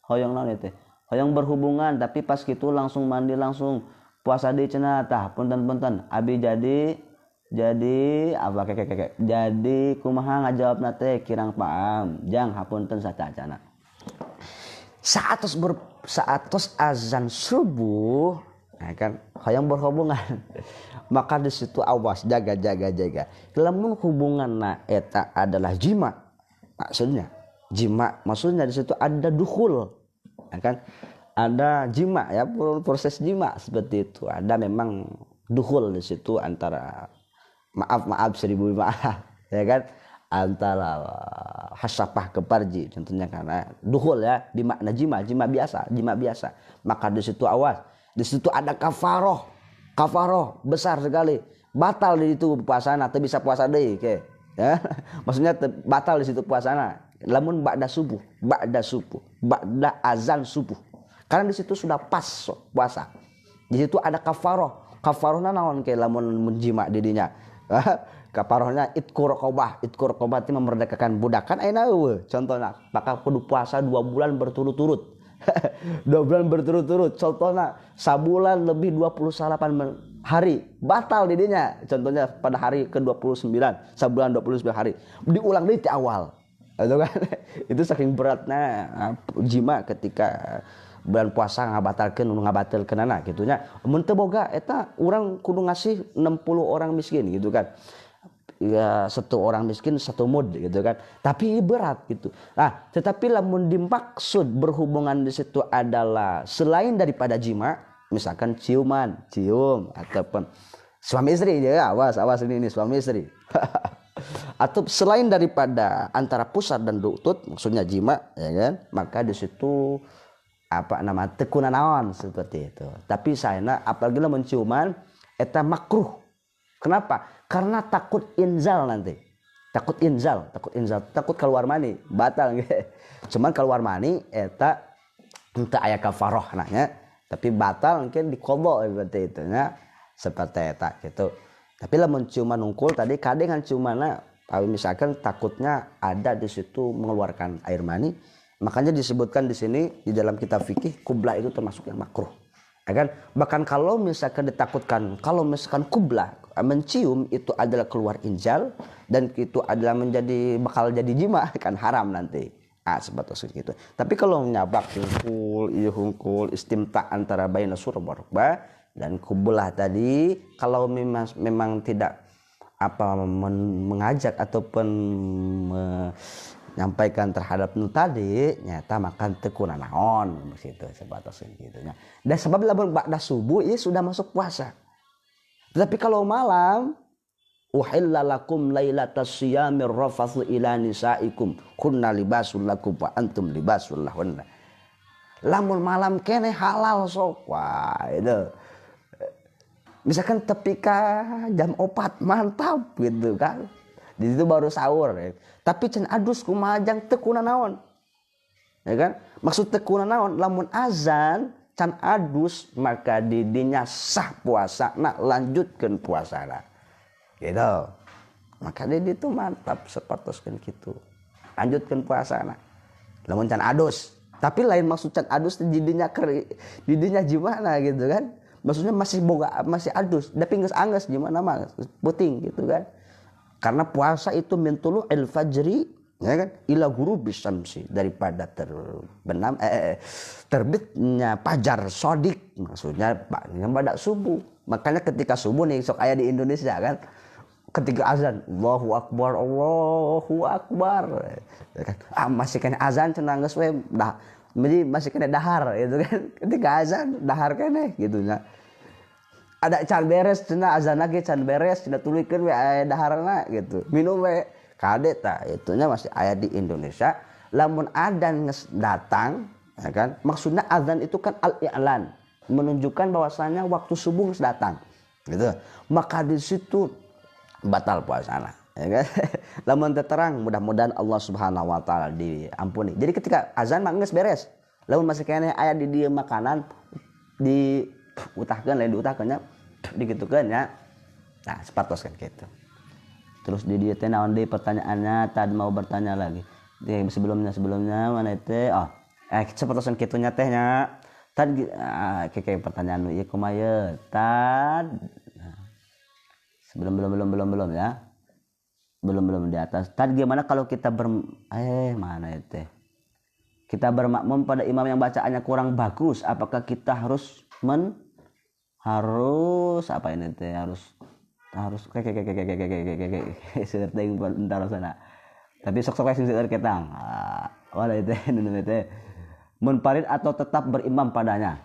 naon teh hoyong berhubungan tapi pas kitu langsung mandi langsung puasa deui cenah tah punten abi jadi apa jadi kumaha ngajawabna teh kirang paam jang hapunten satacana saatos azan subuh. Nah, kan yang berhubungan maka di situ awas jaga lamun hubunganna eta adalah jima maksudnya di situ ada dukhul ya kan, ada jima ya, proses jima seperti itu, ada memang dukhul di situ antara maaf 1000 maaf ya kan, antara hasapah ke parji contohnya, karena dukhul ya di makna jima biasa, maka di situ awas. Di situ ada kafaroh besar sekali, batal di situ puasana, teu bisa puasa deui ke ya. Maksudnya batal di situ puasana lamun ba'da azan subuh, karena di situ sudah pas puasa. Di situ ada kafarohna naon ke lamun menjima didinya. Kafarohnya itqu raqabah itu memerdekakan budak kan ayeuna eueuh contohna, maka kudu puasa 2 bulan berturut-turut. 2 bulan berturut-turut, contohnya sabulan lebih 28 hari batal didinya, contohnya pada hari ke-29 sabulan 29 hari diulang dari awal itu kan. Itu saking beratnya jima ketika bulan puasa ngabatalkeun anak gitunya. Mun teu boga eta urang kudu ngasih 60 orang miskin gitu kan. Ya, 1 orang miskin 1 mud gitu kan, tapi berat gitu. Nah, tetapi lamun dimaksud berhubungan di situ adalah selain daripada jima, misalkan cium ataupun suami istri ya, awas ini suami istri. Atau selain daripada antara pusat dan lutut, maksudnya jima ya kan, maka di situ tekunan naon seperti itu. Tapi sayana apalagi lamun ciuman eta makruh. Kenapa? Karena takut inzal nanti. Takut keluar mani, batal ge. Cuman keluar mani eta teu aya kafaroh nanya, tapi batal mungkin diqadha berarti itu nya. Seperti eta gitu. Tapi lamun ciuman unggul tadi kadengan ciumanna Tapi misalkan takutnya ada di situ mengeluarkan air mani, makanya disebutkan di sini di dalam kitab fikih kublah itu termasuk yang makruh. Ya kan? Bahkan kalau misalkan ditakutkan, kalau misalkan kublah mencium itu adalah keluar injal dan itu adalah bakal jadi jima, kan haram nanti. Sebatas gitu. Tapi kalau nyabak hungkul istimta antara baina surah warukbah dan kublah tadi, kalau memang tidak mengajak ataupun menyampaikan terhadap nu tadi nyata makan tekuna naon begitu sebatas gitu nya. Dan sebab lamun ba'da subuh ini sudah masuk puasa. Tetapi kalau malam uhilla lakum lailatas siyamir rafathu ila nisaikum kunna libasul lakum wa antum libasul lahunna. Lamun malam kene halal sok. Wah itu misalkan tepika jam 4 mantap gitu kan. Di situ baru sahur ya. Tapi can adus kumajang tekuna naon. Ya kan? Maksud tekuna naon lamun azan can adus maka didinya sah puasa nak lanjutkan puasana. Gitu. Maka di itu mantap sepertoskeun kitu. Lanjutkan puasana. Lamun can adus. Tapi lain maksud can adus didinya gimana gitu kan? Maksudnya masih adus, tapi geus angges gimana mah puting gitu kan. Karena puasa itu mentulu al-fajri ya kan ila ghurubis syamsi daripada terbitnya fajar sodik maksudnya pada subuh. Makanya ketika subuh nih sok aya di Indonesia kan ketika azan Allahu akbar ya kan masih kena azan cenah geus we dah jadi masih kena dahar gitu kan ketika azan dahar kene gitu nya ada can beres cenah azan lagi can beres cenah tulikeun we aya daharna gitu minum we kade tah itunya masih aya di Indonesia. Lamun adzan datang ya kan maksudnya azan itu kan al-i'lan menunjukkan bahwasanya waktu subuh datang gitu maka di situ batal puasana ya kan. Lamun terang mudah-mudahan Allah Subhanahu wa taala diampuni. Jadi ketika azan mah geus beres. Lamun masih kene aya di dieu makanan diutahkeun lain diutahkeun nya digitukeun nya. Nah, sapartoskeun kitu. Terus di dieu teh naon deui pertanyaannya tadi mau bertanya lagi. Sebelumnya mana teh sapartoskeun kitu nya teh nya. Tadi kayak pertanyaan ieu kumaha tad belum ya. Belum di atas. Tadi gimana kalau kita mana itu? Kita bermakmum pada imam yang bacaannya kurang bagus, apakah kita harus apa ini teh? Harus seueur teuing entar sana. Tapi sok-sok sing seueur ketang. Wala itu nu teh. Munfarid atau tetap berimam padanya.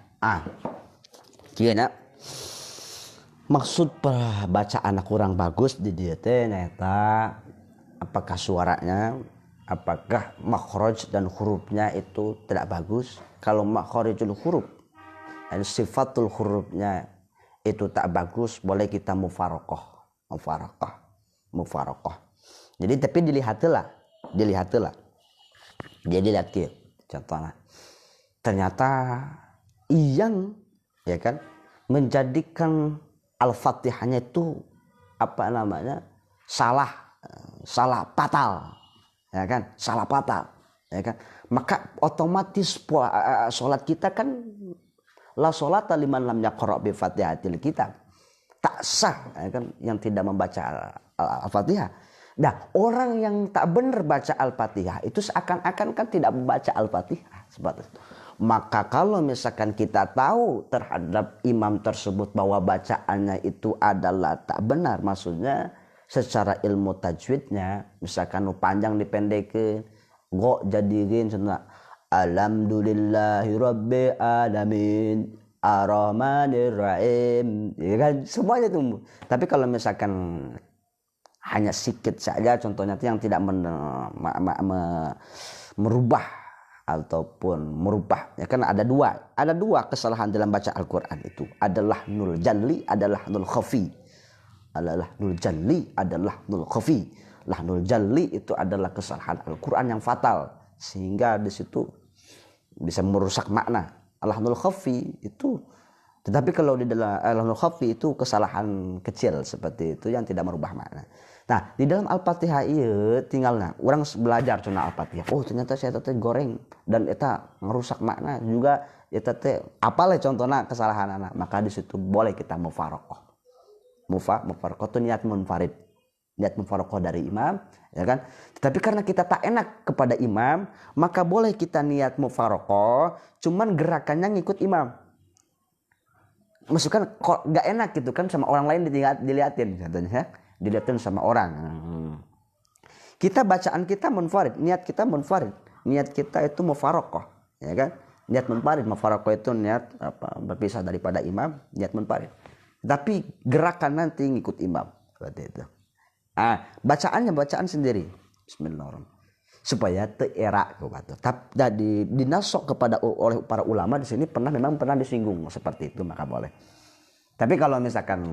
Kieu nya. Maksud bacaan kurang bagus di dieu teh nyata apakah suaranya, apakah makhraj dan hurufnya itu tidak bagus. Kalau makhrijul huruf dan sifatul hurufnya itu tak bagus, boleh kita mufaraqah. Jadi tapi dilihat heula. Dia dilihat kieu contohnya. Ternyata iyang ya kan menjadikan Al-Fatihahnya itu salah fatal ya kan maka otomatis salat kita kan la sholata liman lam yaqra bi Fatihatil kitab tak sah ya kan yang tidak membaca Al-Fatihah. Nah, orang yang tak benar baca Al-Fatihah itu seakan-akan kan tidak membaca Al-Fatihah seperti itu. Maka kalau misalkan kita tahu terhadap imam tersebut bahwa bacaannya itu adalah tak benar, maksudnya secara ilmu tajwidnya misalkan panjang dipendekeun go jadikeun cenah alhamdulillahi rabbil alamin arrahmanir rahim ya kan semuanya itu. Tapi kalau misalkan hanya sedikit saja contohnya itu yang tidak merubah ya kan ada dua kesalahan dalam baca Al-Qur'an itu adalah nul jalli adalah nul khafi. Lahnul jalli itu adalah kesalahan Al-Qur'an yang fatal sehingga di situ bisa merusak makna. Lahnul khafi itu Tetapi kalau di dalam al khafi itu kesalahan kecil seperti itu yang tidak merubah makna. Nah, di dalam Al-Fatihah ieu tinggalna orang belajar cenah Al-Fatihah. Oh, ternyata saya teh goreng dan eta merusak makna juga eta teh apale contohna kesalahan anak. Maka di situ boleh kita mufaraqah. Mufaraqah itu niat munfarid. Niat mufaraqah dari imam, ya kan? Tetapi karena kita tak enak kepada imam, maka boleh kita niat mufaraqah, cuman gerakannya ngikut imam. Maksudnya kok gak enak gitu kan sama orang lain dilihatin katanya, dilihatin sama orang. Kita bacaan kita munfarid, niat kita munfarid, niat kita itu mufaraqah, ya kan? Niat munfarid, mufaraqah itu niat berpisah daripada imam, niat munfarid. Tapi gerakan nanti ngikut imam seperti itu. Bacaannya bacaan sendiri. Bismillahirrahmanirrahim. Supaya teera gitu. Tapi dinasok kepada oleh para ulama di sini memang pernah disinggung seperti itu, maka boleh. Tapi kalau misalkan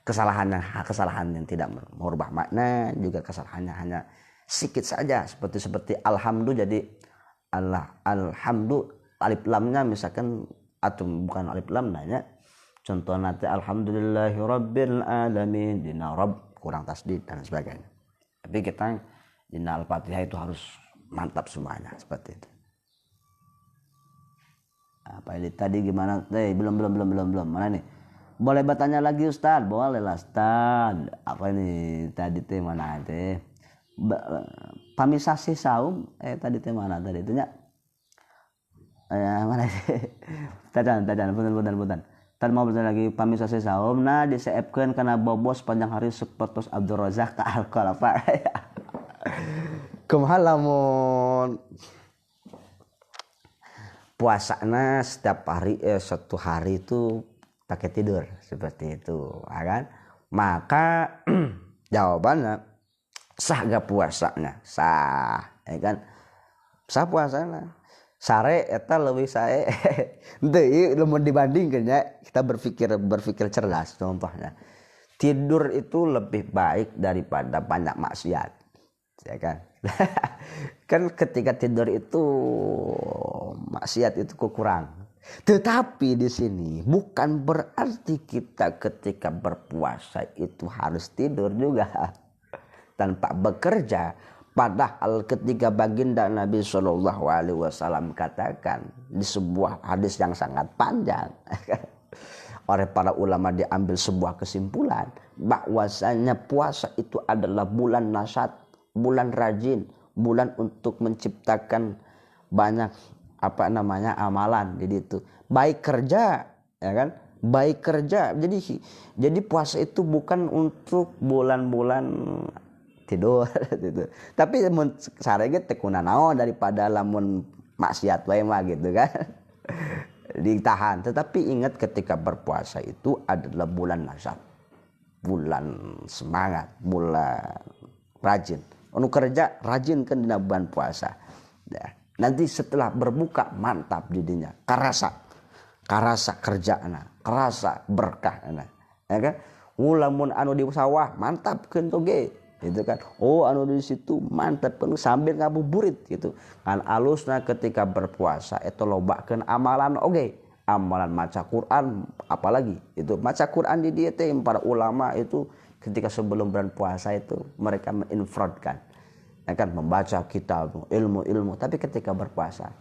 kesalahan yang tidak merubah makna, juga kesalahannya hanya sedikit saja seperti alhamdu jadi alhamdu alif lamnya misalkan atau bukan alif lam nanya contoh nanti alhamdulillahirabbil alamin dina rabb kurang tasdid dan sebagainya. Tapi kita di Al-Fatihah itu harus mantap semuanya seperti itu. Apa ini tadi gimana? Belum. Mana nih? Boleh bertanya lagi Ustaz? Boleh lah Ustaz. Apa ini tadi teh mana teh? Pamisasi saum tadi teh mana tadi itunya? Mana teh? Tajan, punten. Tadi mau bertanya lagi pamisasi saum nah diseepkeun kana bobos panjang hari sepertos Abdul Razak ka alkohol apa? Kumaha lamun puasana setiap hari satu hari itu pakai tidur seperti itu, kan? Maka jawabannya sah gak puasanya? Sah, ya kan? Sah puasana. Sare eta leuwih sae. Teu lamun dibandingkeun ya, kita berpikir cerdas contohnya. Tidur itu lebih baik daripada banyak maksiat. Ya kan? Kan ketika tidur itu maksiat itu kurang. Tetapi di sini bukan berarti kita ketika berpuasa itu harus tidur juga tanpa bekerja. Padahal ketika baginda Nabi Shallallahu Alaihi Wasallam katakan di sebuah hadis yang sangat panjang oleh para ulama diambil sebuah kesimpulan bahwasanya puasa itu adalah bulan nasyat, bulan rajin, bulan untuk menciptakan banyak amalan. Jadi itu baik kerja, ya kan? Baik kerja. Jadi puasa itu bukan untuk bulan-bulan tidur gitu. Tapi sarege teh kunanaon daripada lamun maksiat wae mah gitu kan. Ditahan. Tetapi ingat ketika berpuasa itu adalah bulan nasyat, bulan semangat, bulan rajin. Anu kerja rajin kan dina bulan puasa. Ya. Nanti setelah berbuka mantap didinya. Karasa kerjaana, karasa berkahna. Ya kan? Lamun anu di sawah mantap keun toge. Gitu kan. Anu di situ mantap keun sambil ngabuburit gitu. Kan alusna ketika berpuasa eta lobakeun amalan oge. Amalan maca Quran apalagi itu maca Quran di dieu teh para ulama itu ketika sebelum bulan puasa itu mereka menginfradkan akan membaca kitab ilmu tapi ketika berpuasa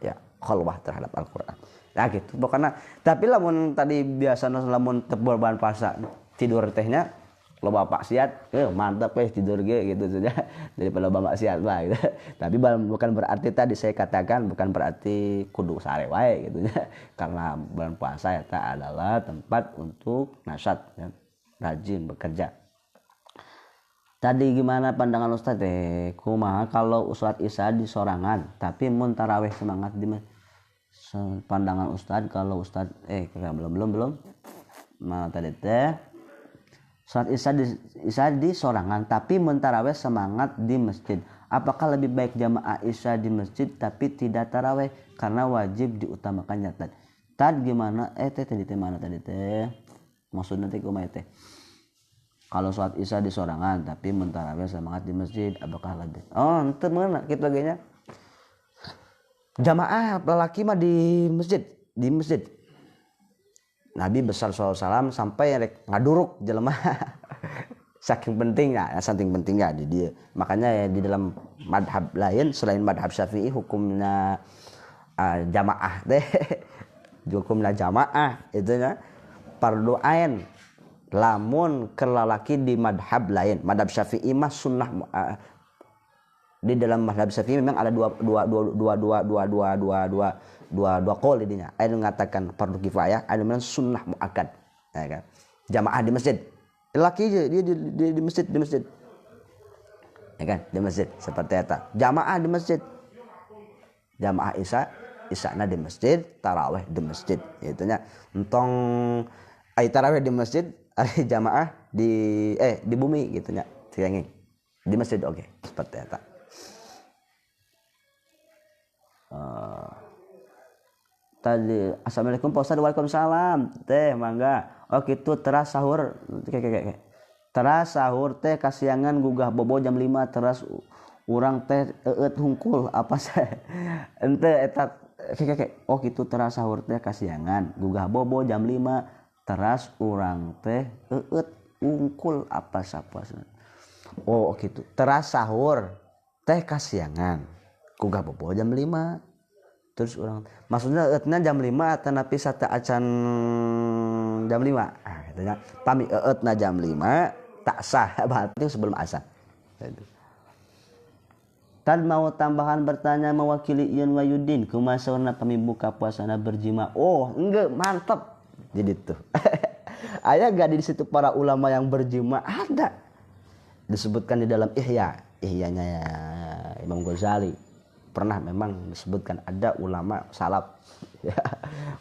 ya khalwah terhadap Al-Qur'an. Nah gitu pokoknya tapi lamun tadi biasana lamun bulan puasa tidur tehnya loba maksiat mantap tidur ge gitu saja daripada loba maksiat lah gitu. Tapi bukan berarti tadi saya katakan bukan berarti kudu sare wae gitu ya. Karena bulan puasa eta adalah tempat untuk nasyat ya. Rajin bekerja. Tadi gimana pandangan Ustaz kumaha kalau sholat Isya di sorangan tapi mun tarawih semangat di pandangan Ustaz kalau Ustaz belum mana tadi teh sholat Isya di sorangan tapi mun tarawih semangat di masjid. Apakah lebih baik jamaah Isya di masjid tapi tidak tarawih karena wajib diutamakan nyata. Tad gimana tadi teh mana tadi teh maksudnya teh kumaha teh kalau sholat Isya di sorangan tapi mentarawih semangat di masjid apakah lebih ente mana gitu lagi jamaah lelaki mah di masjid Nabi besar SAW sampai ngaduruk jelema saking pentingnya di dia. Makanya ya di dalam madhab lain selain madhab Syafi'i hukumnya jamaah teh hukumnya jamaah itu ya fardu ain lamun kelalaki di madhab lain. Madhab Syafi'i mah sunnah. Di dalam madhab Syafi'i memang ada dua qaul dinya. Ada yang mengatakan fardu kifayah, ada yang mengatakan sunnah muakkad. Ya kan? Jamaah di masjid. Laki dia di masjid. Ya kan? Di masjid seperti itu. Jamaah di masjid. Jamaah isya di masjid, tarawih di masjid. Itu nya entong tarawih di masjid, ari jamaah di bumi gitu nya. Tianging. Di masjid oke, seperti itu. Tadi assalamualaikum Pak Ustaz. Waalaikumsalam teh mangga oh gitu teras sahur teras sahur teh kasiangan gugah bobo jam 5 teras urang teh hungkul apa saya ente eta oh gitu teras sahur teh kasiangan gugah bobo jam 5 teras urang teh hungkul apa sapa oh gitu teras sahur teh kasiangan gugah bobo jam 5 terus orang maksudnya jam 5 atau napi sate acan jam 5 katanya pami jam 5 tak sah berarti sebelum asar. Tan mau tambahan bertanya mewakili Iyun Wayudin kumaha saurna pami buka puasana berjima. Oh enggak mantap jadi tuh aya gak di situ para ulama yang berjima ada disebutkan di dalam Ihyanya ya Imam Ghazali pernah memang disebutkan ada ulama salaf ya,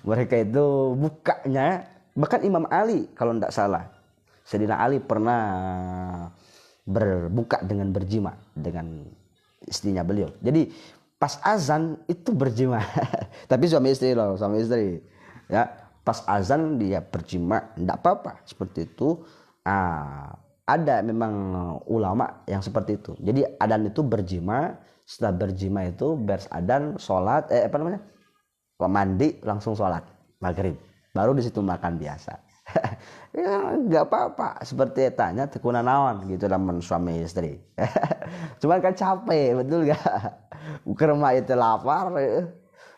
mereka itu bukanya bahkan Imam Ali kalau tidak salah Sayyidina Ali pernah berbuka dengan berjima dengan istrinya beliau jadi pas azan itu berjima tapi suami istri ya pas azan dia berjima tidak apa-apa seperti itu ada memang ulama yang seperti itu jadi adzan itu berjima setelah berjima itu beres adzan sholat mandi langsung sholat maghrib baru di situ makan biasa ya nggak apa-apa seperti tanya tekuna naon gitu lamun suami istri cuman kan capek betul gak kerma itu lapar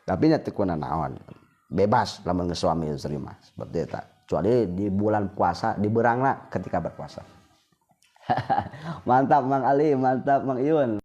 tapi nya tekuna naon bebas lamun suami istri mah seperti itu kecuali di bulan puasa di berangna ketika berpuasa mantap Mang Ali mantap Mang Iyun.